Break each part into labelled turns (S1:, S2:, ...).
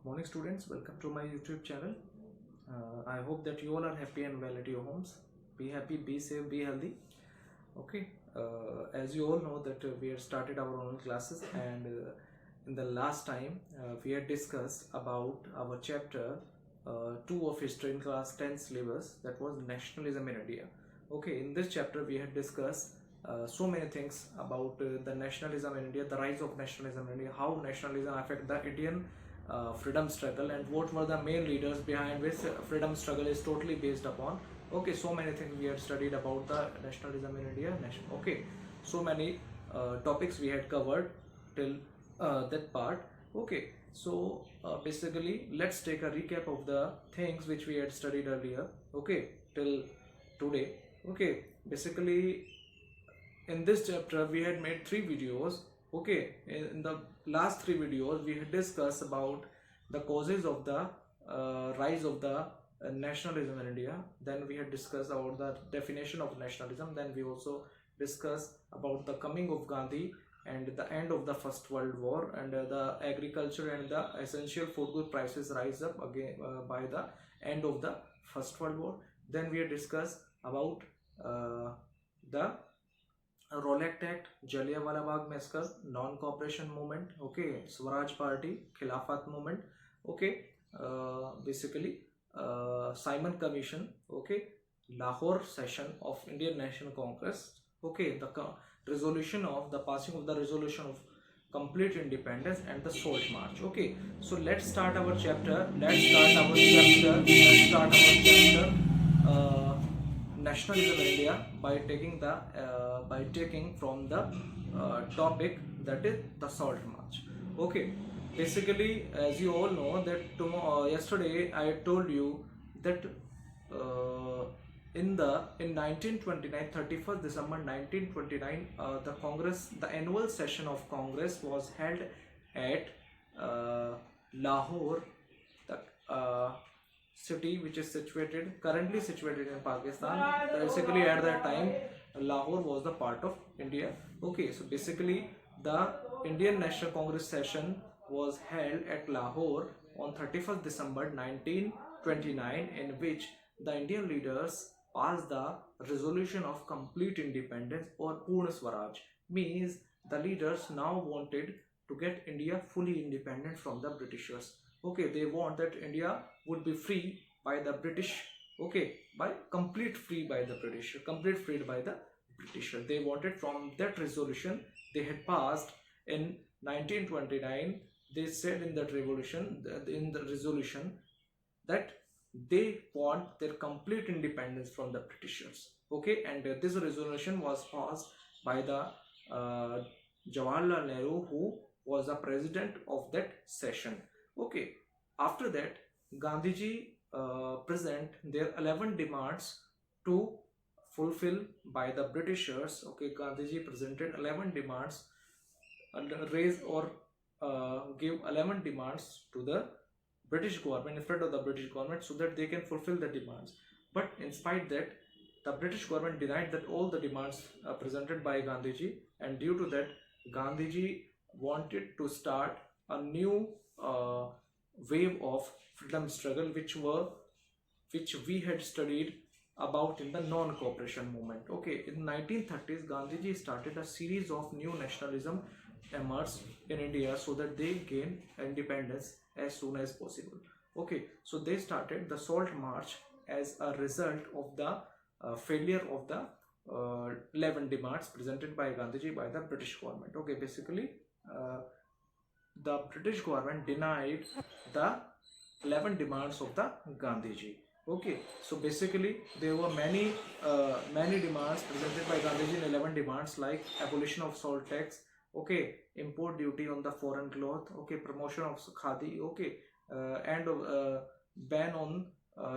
S1: Good morning, students. Welcome to my YouTube channel. I hope that you all are happy and well at your homes. Be happy, be safe, be healthy. Okay. As you all know that we had started our online classes, and in the last time we had discussed about our chapter 2 of history in class 10 syllabus, that was nationalism in India. Okay. In this chapter we had discussed so many things about the nationalism in India, the rise of nationalism in India, how nationalism affect the Indian freedom struggle, and what were the main leaders behind which freedom struggle is totally based upon. Okay, so many things we had studied about the nationalism in India. Okay, so many topics we had covered till that part. Okay, so basically let's take a recap of the things which we had studied earlier. Okay, till today. Okay, basically in this chapter we had made 3 videos. Okay, in the last 3 videos we had discussed about the causes of the rise of the nationalism in India. Then we had discussed about the definition of nationalism. Then we also discussed about the coming of Gandhi and the end of the First World War, and the agriculture and the essential food good prices rise up again by the end of the First World War. Then we had discussed about the Rowlatt Act, Jallianwala Bagh Massacre, Non-Cooperation Movement, okay, Swaraj Party, Khilafat Movement, okay, basically Simon Commission, okay, Lahore session of Indian National Congress, okay, the resolution of the passing of the resolution of complete independence, and the Salt March. Okay, so let's start our chapter. Nationalism in India by taking from the topic, that is the Salt March. Okay, basically as you all know that yesterday I told you that in 1929, 31st December 1929, the annual session of Congress was held at Lahore, the city which is currently situated in Pakistan. Basically at that time Lahore was the part of India. Okay, so basically the Indian National Congress session was held at Lahore on 31st December 1929, in which the Indian leaders passed the resolution of complete independence, or Purna Swaraj. Means the leaders now wanted to get India fully independent from the Britishers. Okay, they want that India would be free by the British. Okay, by complete free by the British, complete freed by the British. They wanted from that resolution they had passed in 1929. They said in that revolution, in the resolution, that they want their complete independence from the Britishers. Okay, and this resolution was passed by the Jawaharlal Nehru, who was the president of that session. Okay, after that Gandhiji present their 11 demands to fulfill by the Britishers. Okay, Gandhiji presented 11 demands, raise or give 11 demands to the British government, in front of the British government, so that they can fulfill the demands. But in spite that, the British government denied that all the demands presented by Gandhiji, and due to that Gandhiji wanted to start a new wave of freedom struggle, which we had studied about in the non-cooperation movement. Okay, in 1930s Gandhiji started a series of new nationalism emerged in India so that they gain independence as soon as possible. Okay, so they started the Salt March as a result of the failure of the 11 demands presented by Gandhiji by the British government. Okay, basically the British government denied the 11 demands of the Gandhiji. Okay, so basically there were many demands presented by Gandhiji in 11 demands, like abolition of salt tax, okay, import duty on the foreign cloth, okay, promotion of khadi, okay, and ban on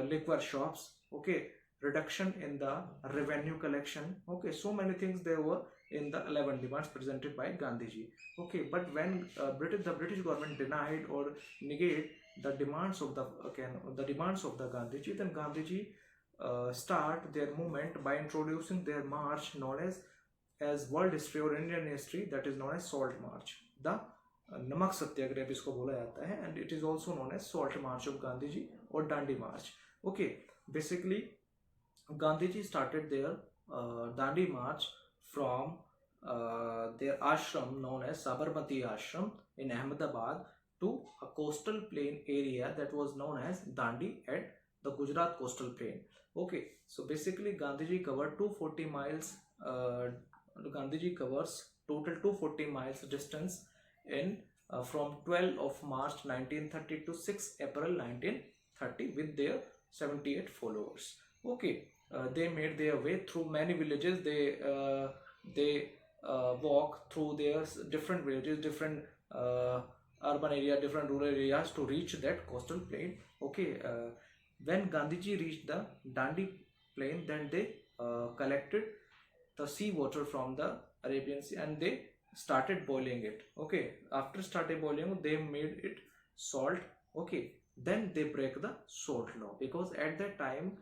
S1: liquor shops, okay, reduction in the revenue collection. Okay, so many things there were in the 11 demands presented by Gandhiji. Okay, but when the British government denied or negate the demands of the Gandhiji, then Gandhiji start their movement by introducing their march known as World History or Indian History, that is known as Salt March. The नमक सत्याग्रह भी इसको बोला जाता है, and it is also known as salt march of Gandhi ji और Dandi march. Okay, basically Gandhi ji started their Dandi march from their ashram known as Sabarmati Ashram in Ahmedabad to a coastal plain area that was known as Dandi at the Gujarat coastal plain. Okay, so basically Gandhiji covered 240 miles. Gandhiji covers total 240 miles distance in from 12 of March 1930 to 6 April 1930 with their 78 followers. Okay, they made their way through many villages. They walk through their different villages, different urban area, different rural areas to reach that coastal plain. Okay, when Gandhiji reached the Dandi plain, then they collected the sea water from the Arabian Sea and they started boiling it. Okay, after started boiling, they made it salt. Okay, then they break the salt law, because at that time,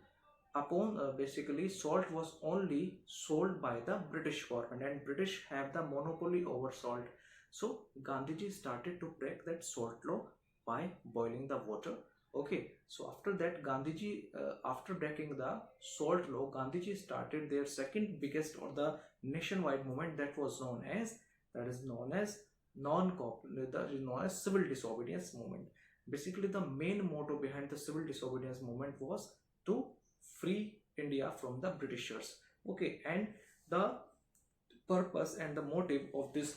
S1: upon basically salt was only sold by the British government, and British have the monopoly over salt. So Gandhiji started to break that salt law by boiling the water. Okay, so after that Gandhiji, after breaking the salt law, Gandhiji started their second biggest or the nationwide movement that was known as, that is known as civil disobedience movement. Basically the main motto behind the civil disobedience movement was to free India from the Britishers. Okay, and the purpose and the motive of this,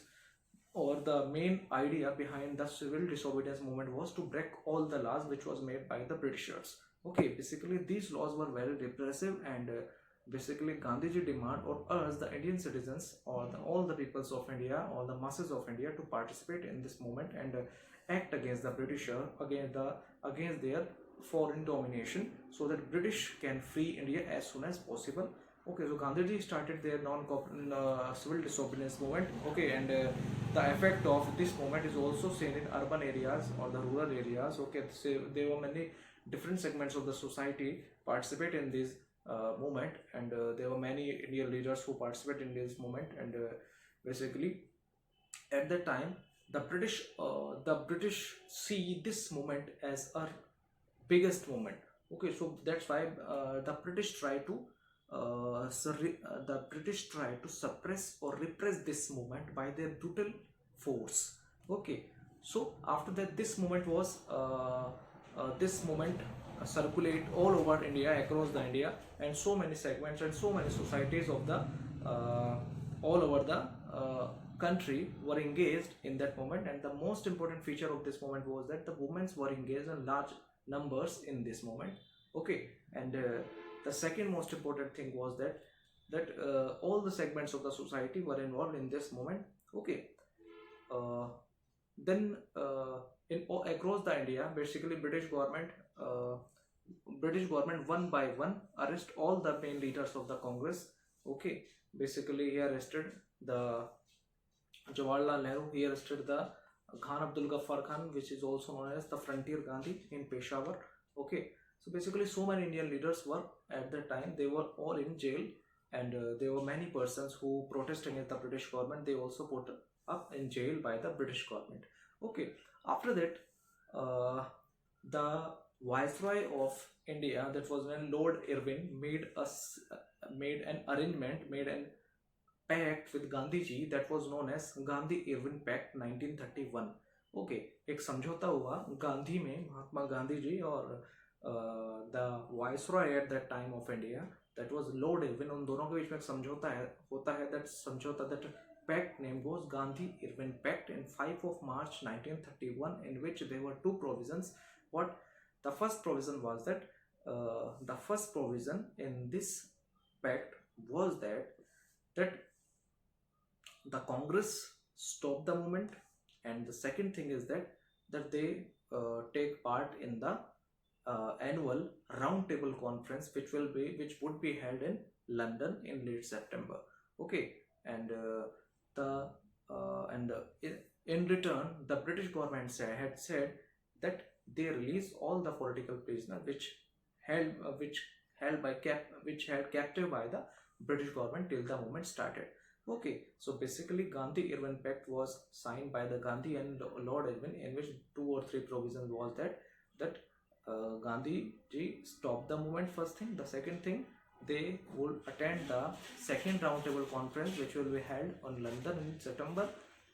S1: or the main idea behind the civil disobedience movement, was to break all the laws which was made by the Britishers. Okay, basically these laws were very repressive, and basically Gandhiji demand or urged the Indian citizens or all the peoples of India, all the masses of India, to participate in this movement and act against the Britisher, against their foreign domination, so that British can free India as soon as possible. Okay, so Gandhiji started their civil disobedience movement. Okay, and the effect of this movement is also seen in urban areas or the rural areas. Okay, so there were many different segments of the society participate in this movement, and there were many Indian leaders who participate in this movement, and basically at that time the British see this movement as a biggest movement. Okay, so that's why the British try to suppress or repress this movement by their brutal force. Okay, so after that this movement circulate all over India, across the India, and so many segments and so many societies of the all over the country were engaged in that movement. And the most important feature of this movement was that the women were engaged in large numbers in this moment. Okay, and the second most important thing was that all the segments of the society were involved in this moment. Okay, then across the India, basically British government one by one arrest all the main leaders of the Congress. Okay, basically he arrested the Jawaharlal Nehru, he arrested the Khan Abdul Ghaffar Khan, which is also known as the Frontier Gandhi in Peshawar. Okay, so basically so many Indian leaders were at that time, they were all in jail, and there were many persons who protested against the British government, they also put up in jail by the British government. Okay, after that the Viceroy of India, that was when Lord Irwin, made an arrangement, made an pact with Gandhiji that was known as Gandhi-Irwin Pact 1931. Okay, एक समझौता हुआ गांधी में, महात्मा गांधी जी और the Viceroy at that time of India, that was Lord Irwin, उन दोनों के बीच में एक समझौता होता है. that समझौता, that pact name was Gandhi-Irwin Pact in 5 of March 1931, in which there were two provisions. What the first provision was that the first provision in this pact was that the Congress stop the movement, and the second thing is that they take part in the annual round table conference, which would be held in London in late September. Okay, and in return the British government had said that they release all the political prisoners which held captive by the British government till the movement started. Okay, so basically Gandhi-Irwin Pact was signed by the Gandhi and Lord Irwin, in which two or three provisions was that Gandhi ji stopped the movement. First thing, the second thing, they would attend the second roundtable conference, which will be held on London in September,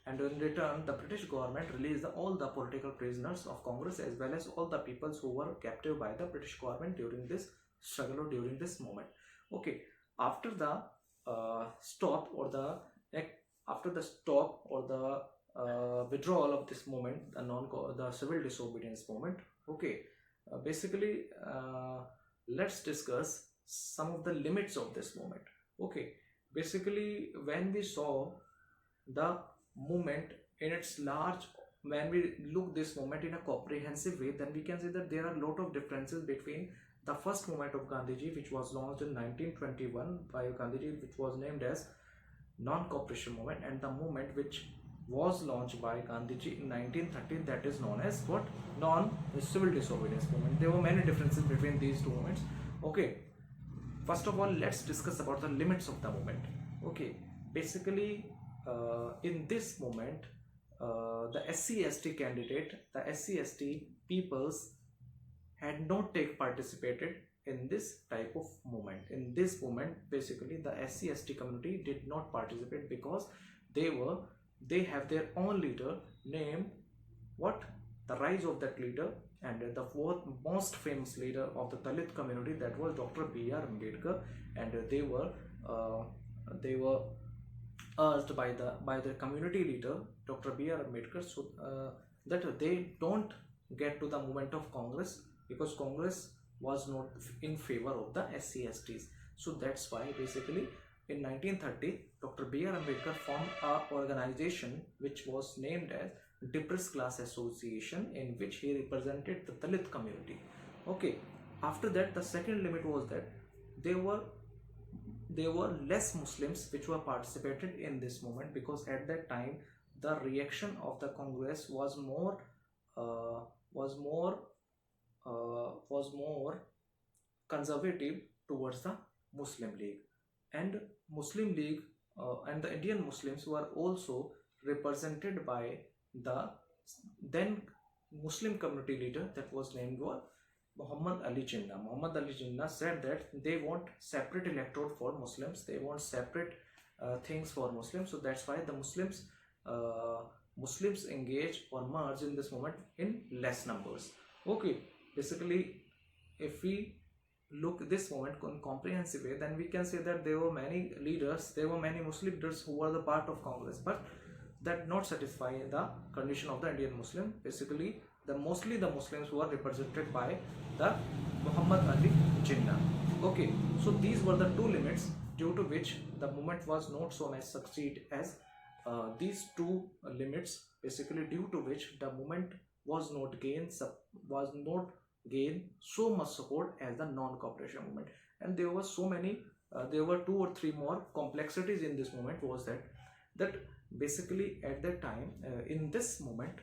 S1: and in return, the British government released all the political prisoners of Congress as well as all the peoples who were captive by the British government during this struggle or during this moment. Okay, after the stop or the like, after the stop or the withdrawal of this movement, the civil disobedience movement. Okay, basically, let's discuss some of the limits of this movement. Okay, basically, when we saw the movement in its large, when we look this movement in a comprehensive way, then we can say that there are a lot of differences between the first movement of Gandhiji, which was launched in 1921 by Gandhiji, which was named as non-cooperation movement, and the movement which was launched by Gandhiji in 1913, that is known as what? Non-civil disobedience movement. There were many differences between these two movements. Okay, first of all, let's discuss about the limits of the movement. Okay, basically, in this moment, the SC/ST candidate, the SC/ST peoples had not participated in this type of movement. In this movement, basically, the SC/ST community did not participate because they have their own leader named what? The rise of that leader, and the fourth most famous leader of the Dalit community, that was Dr. B.R. Ambedkar, and they were urged by the community leader Dr. B.R. Ambedkar, so that they don't get to the movement of Congress, because Congress was not in favor of the SC/STs. So that's why basically in 1930 Dr. B.R. Ambedkar formed an organization which was named as Depressed Class Association, in which he represented the Dalit community. Okay, after that, the second limit was that there were less Muslims which were participated in this movement, because at that time the reaction of the Congress was more conservative towards the Muslim League, and Muslim League and the Indian Muslims were also represented by the then Muslim community leader, that was named Muhammad Ali Jinnah. Muhammad Ali Jinnah said that they want separate electorate for Muslims, they want separate things for Muslims. So that's why the Muslims engage or merge in this movement in less numbers. Okay, basically, if we look this movement in comprehensive way, then we can say that there were many Muslim leaders who were the part of Congress, but that not satisfy the condition of the Indian Muslim. Basically, mostly the Muslims were represented by the Muhammad Ali Jinnah. Okay, so these were the two limits due to which the movement was not so much succeed as these two limits, basically due to which the movement was not gain so much support as the non-cooperation movement. And there were so many there were two or three more complexities in this movement. Was that basically at that time, in this moment,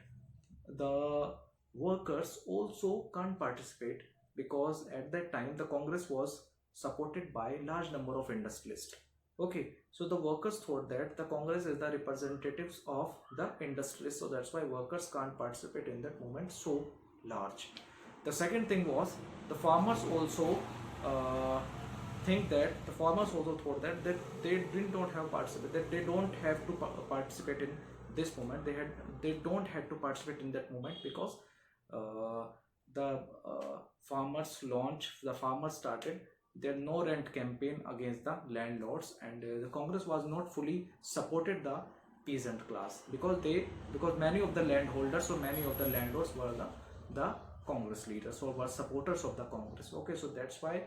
S1: the workers also can't participate, because at that time the Congress was supported by large number of industrialists. Okay, so the workers thought that the Congress is the representatives of the industrialists, so that's why workers can't participate in that movement so large. The second thing was, the farmers also thought that they did not have participate, that they don't have to participate in this movement. They don't have to participate in that movement, because the farmers started their no rent campaign against the landlords, and the Congress was not fully supported the peasant class, because many of the landholders or many of the landlords were the Congress leaders or were supporters of the Congress. Okay, so that's why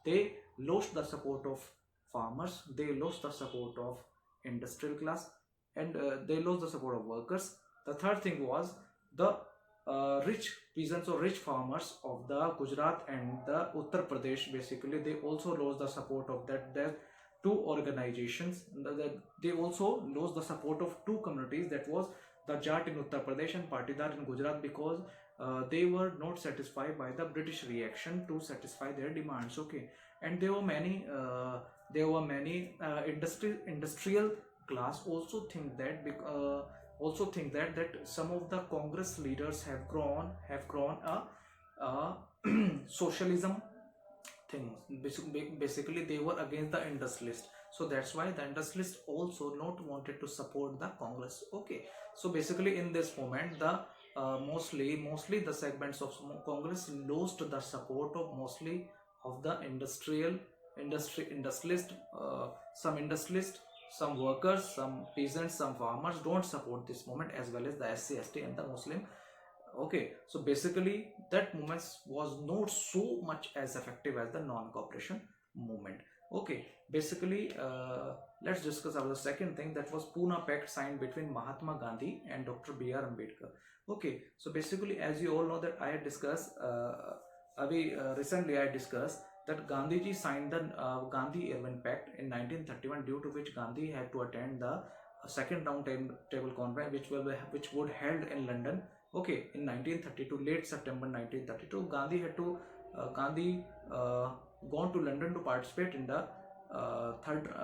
S1: they lost the support of farmers, they lost the support of industrial class, and they lost the support of workers. The third thing was the rich peasants or rich farmers of the Gujarat and the Uttar Pradesh. Basically, they also lost the support of that two organizations. They also lost the support of two communities, that was the Jat in Uttar Pradesh and Patidar in Gujarat, because they were not satisfied by the British reaction to satisfy their demands. Okay, and there were many industrial class also think that that some of the Congress leaders have grown a socialism things. Basically they were against the industrialist, so that's why the industrialist also not wanted to support the Congress. Okay, so basically in this moment the mostly the segments of Congress lost the support of mostly of the industrialist, some industrialist, some workers, some peasants, some farmers don't support this movement, as well as the SC/ST and the Muslim. Okay, so basically that movement was not so much as effective as the non-cooperation movement. Okay, basically let's discuss about the second thing, that was Pune Pact signed between Mahatma Gandhi and Dr. B.R. Ambedkar. Okay, so basically as you all know that I had discussed recently I discussed that Gandhiji signed the Gandhi-Irwin Pact in 1931, due to which Gandhi had to attend the second round table conference, which would held in London. Okay, in 1932, late September 1932, Gandhi had to Gandhi gone to London to participate in the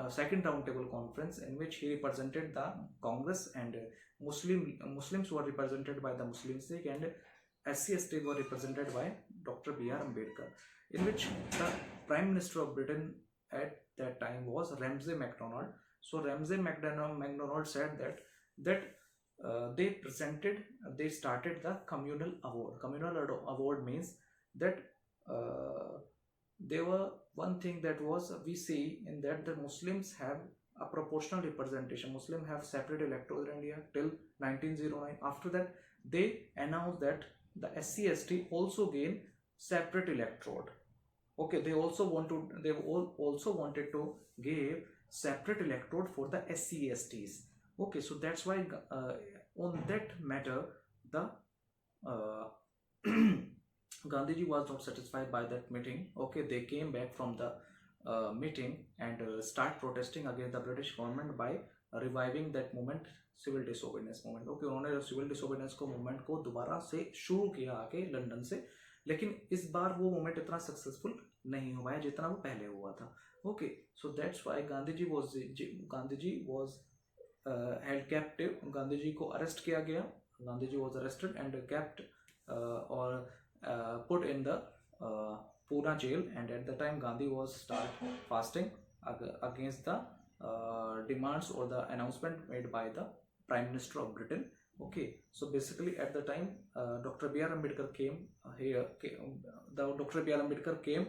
S1: second round table conference, in which he represented the Congress, and Muslims were represented by the Muslim League, and SC/ST were represented by Dr. B.R. Ambedkar, in which the Prime Minister of Britain at that time was Ramsay MacDonald. So Ramsay MacDonald said that they started the communal award. Communal award means that there were one thing that was, we see in that the Muslims have a proportional representation. Muslims have separate electorate in India till 1909. After that, they announced that the SC/ST also gain separate electorate. Okay, they also wanted to give separate electorate for the SC/STs. Okay, so that's why on that matter the Gandhiji was not satisfied by that meeting. Okay, they came back from the meeting and start protesting against the British government by reviving that movement, civil disobedience movement. Okay, उन्होंने civil disobedience को movement को दोबारा से शुरू किया आके London से, लेकिन इस बार वो मूवमेंट इतना सक्सेसफुल नहीं हुआ है जितना वो पहले हुआ था. Okay, so that's why Gandhi ji was held captive. Gandhi ji को अरेस्ट किया गया. Gandhi ji was arrested and kept और put in the Pune jail, and at the time Gandhi was start fasting against the demands or the announcement made by the Prime Minister of Britain. Okay, so basically at the time Dr. B.R. Ambedkar came Dr. B.R. Ambedkar came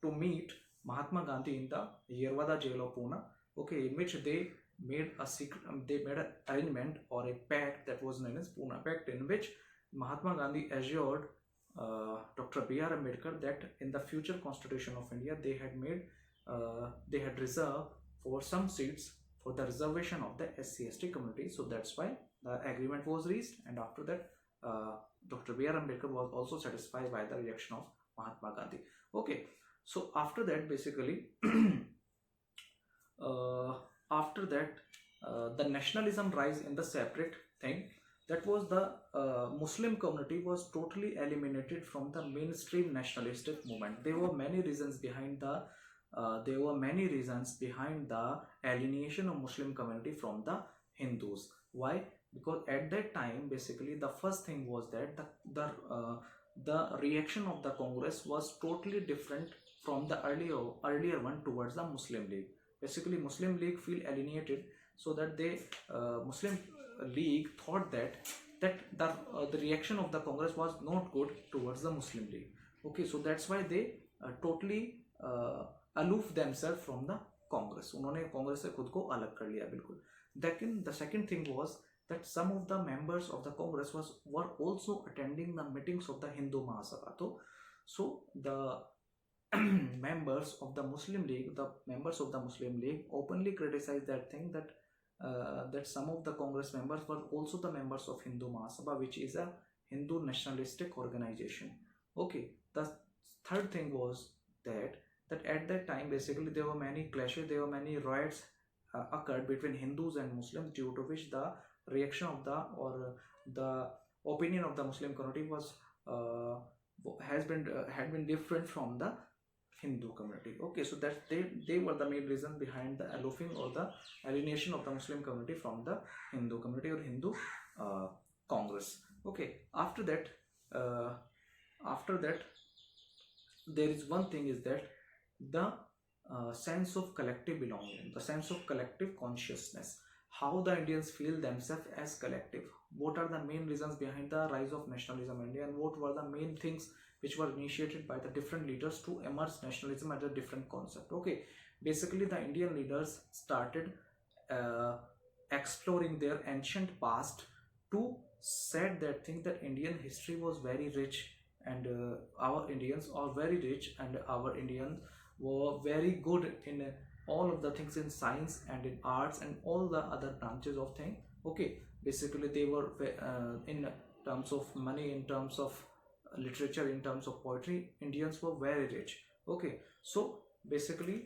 S1: to meet Mahatma Gandhi in the Yerwada jail of Pune. Okay, in which they made an arrangement or a pact that was known as Pune Pact, in which Mahatma Gandhi assured Dr. B.R. Ambedkar that in the future constitution of India they had reserved for some seats for the reservation of the SC/ST community. So that's why the agreement was reached, and after that Dr. B.R. Ambedkar was also satisfied by the reaction of Mahatma Gandhi. Okay, so after that basically after that the nationalism rise in the separate thing, that was the Muslim community was totally eliminated from the mainstream nationalistic movement. There were many reasons behind the alienation of Muslim community from the Hindus. Why? Because at that time basically the first thing was that the reaction of the Congress was totally different from the earlier one towards the Muslim League. Basically Muslim League feel alienated, so that they Muslim League thought that the reaction of the Congress was not good towards the Muslim League. Okay, so that's why they totally aloof themselves from the Congress. उन्होंने कांग्रेस से खुद को अलग कर लिया बिल्कुल. The second thing was that some of the members of the Congress were also attending the meetings of the Hindu Mahasabha. So the members of the Muslim League openly criticized that thing, that some of the Congress members were also the members of Hindu Mahasabha, which is a Hindu nationalistic organization. Okay, the third thing was that at that time basically there were many clashes, there were many riots occurred between Hindus and Muslims, due to which the reaction of the opinion of the Muslim community had been different from the Hindu community. Okay, so that they were the main reason behind the alooфing or the alienation of the Muslim community from the Hindu community or Hindu Congress. Okay, uh, after that, there is one thing is that the sense of collective belonging, the sense of collective consciousness, how the Indians feel themselves as collective. What are the main reasons behind the rise of nationalism in India, and what were the main things which were initiated by the different leaders to emerge nationalism as a different concept. Okay, basically the Indian leaders started uh, exploring their ancient past to said that thing that Indian history was very rich, and our Indians are very rich, and our Indians were very good in all of the things in science and in arts and all the other branches of thing. Okay, basically they were in terms of money, in terms of literature, in terms of poetry, Indians were very rich. Okay, so basically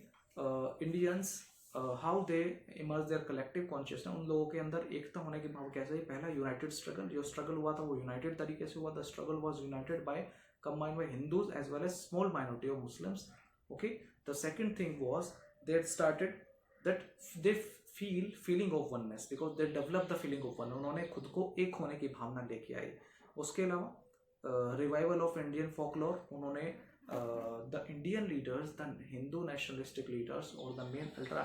S1: Indians how they emerge their collective consciousness, उन लोगों के अंदर एकता होने के भाव कैसे. पहला United struggle, जो स्ट्रगल हुआ था वो यूनाइटेड तरीके से हुआ. The struggle was united by combined by Hindus as well as small minority of Muslims. Okay, the second thing was they had started that they feel feeling of oneness because they developed the feeling of one. उन्होंने खुद को एक होने की भावना लेके आई. उसके अलावा revival of Indian folklore, उन्होंने the Indian leaders, the Hindu nationalistic leaders or the main ultra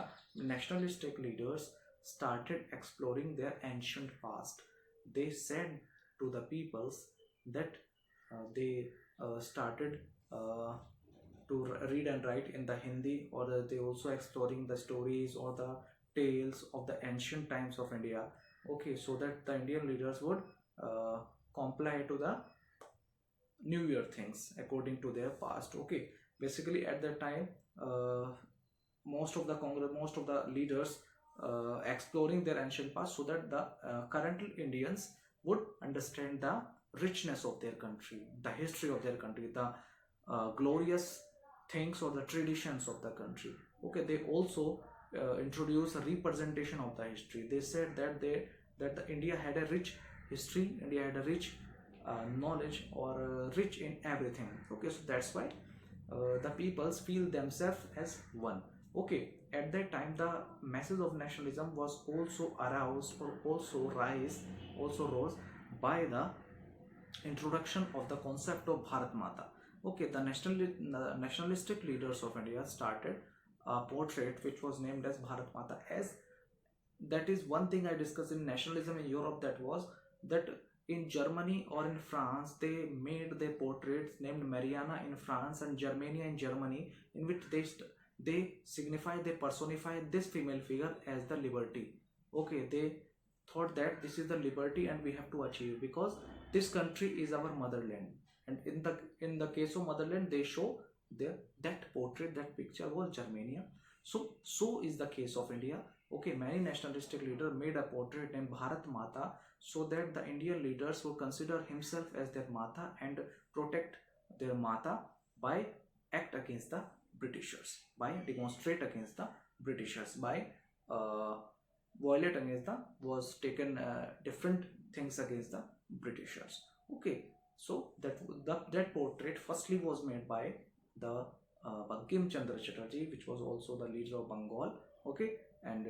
S1: nationalistic leaders started exploring their ancient past. They said to the peoples that they started to read and write in the Hindi, or they also exploring the stories or the tales of the ancient times of India. Okay, so that the Indian leaders would comply to the New Year things according to their past. Okay, basically at that time most of the Congress, most of the leaders exploring their ancient past so that the current Indians would understand the richness of their country, the history of their country, the glorious things or the traditions of the country. Okay, they also introduce a representation of the history. They said that the India had a rich history, India had a rich knowledge or rich in everything. Okay, so that's why the peoples feel themselves as one. Okay, at that time the message of nationalism was also aroused or also rose by the introduction of the concept of Bharat Mata. Okay, the nationalistic leaders of India started a portrait which was named as Bharat Mata. As that is one thing I discussed in nationalism in Europe, that was that in Germany or in France they made their portraits named Mariana in France and Germania in Germany, in which they signify, they personify this female figure as the liberty. Okay, they thought that this is the liberty and we have to achieve because this country is our motherland, and in the case of motherland they show that portrait, that picture was Germania. So is the case of India. Okay, many nationalistic leaders made a portrait named Bharat Mata so that the Indian leaders would consider himself as their Mata and protect their Mata by act against the Britishers, by demonstrate against the Britishers, by violate against the, was taken different things against the Britishers. Okay, so that portrait firstly was made by the Bankim Chandra Chatterjee, which was also the leader of Bengal. Okay, and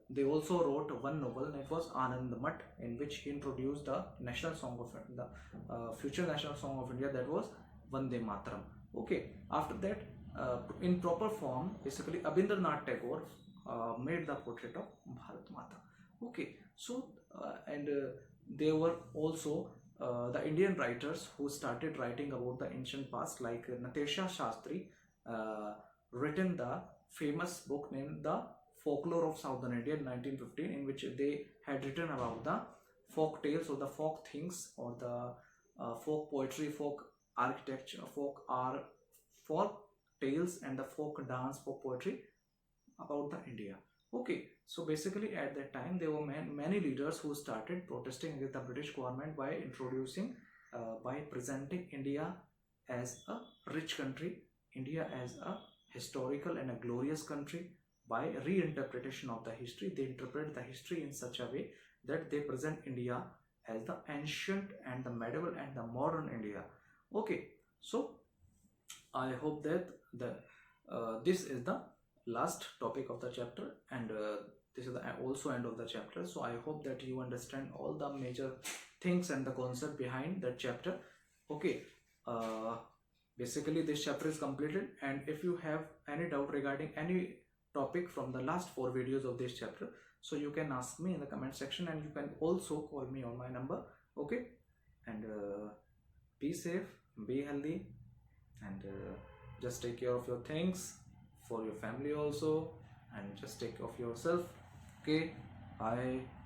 S1: they also wrote one novel that was Anand Mat, in which he introduced the national song of the future national song of India, that was Vande Mataram. Okay, after that in proper form, basically Abhindranath Tagore made the portrait of Bharat Mata. Okay, so and there were also the Indian writers who started writing about the ancient past, like Natesha Shastri written the famous book named The Folklore of Southern India in 1915, in which they had written about the folk tales or the folk things or the folk poetry, folk architecture, folk art, folk tales and the folk dance, folk poetry about the India. Okay, so basically at that time there were many leaders who started protesting against the British government by introducing by presenting India as a rich country, India as a historical and a glorious country. By reinterpretation of the history, they interpret the history in such a way that they present India as the ancient and the medieval and the modern India. Okay, so I hope that this is the last topic of the chapter, and this is the also end of the chapter. So I hope that you understand all the major things and the concept behind that chapter. Okay, basically this chapter is completed, and if you have any doubt regarding any topic from the last 4 videos of this chapter, so you can ask me in the comment section, and you can also call me on my number. Okay, and be safe, be healthy, and just take care of your things for your family also, and just take care of yourself. Okay, bye.